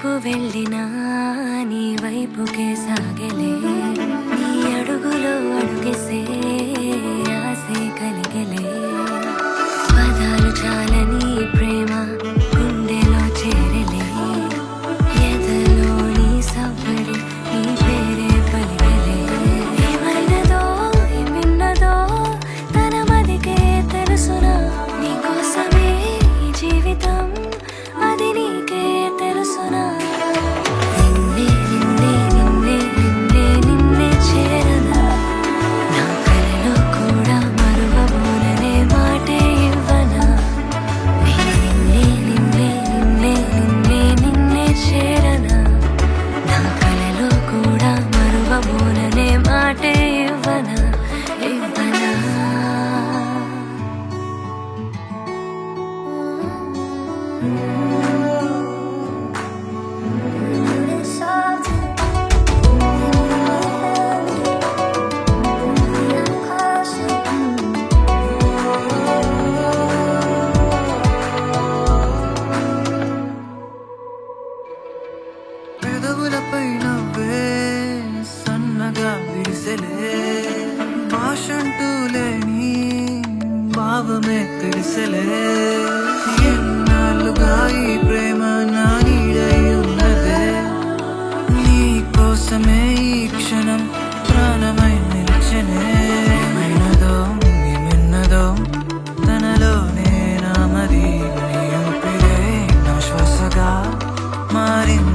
ఎటువైపు వెళ్ళినా నీ వైపుకే సాగలే, నీ అడుగులో అడుగేసే ఆసే కలిగలే. పదాలు చాలని ప్రేమ గుండెలో చేరలే, ఎదలో నీ సవ్వడి నీ పేరే పలిగలే. ఏమైనదో ఏమిన్నదో తన మదికే తెలుసునా, నీకోసమే ఈ జీవితం అది నీకే తెలుసునా. నిన్నే నిన్నే నిన్నే నిన్నే నిన్నే చేరనా, నా కలలో కూడా మరువబోననే మాటే ఇవ్వనా. నిన్నే నిన్నే నిన్నే నిన్నే నిన్నే చేరనా, నా కలలో కూడా మరువబోననే మాటే ఇవ్వనా ఇవ్వనా. పెదవులపై నవ్వే సన్నగా విరిసెలే, భాషంటూ లేని భావమే తెలిసెలే. ఎన్నాళ్ళుగా ఈ ప్రేమ నా నీడై ఉన్నదే, నీ కోసమే ఈ క్షణం ప్రాణమై నిలిచెనే. ఏమైనదో ఏమిన్నదో తనలోనే నామది, నీ ఊపిరే నా శ్వాసగా మారింది.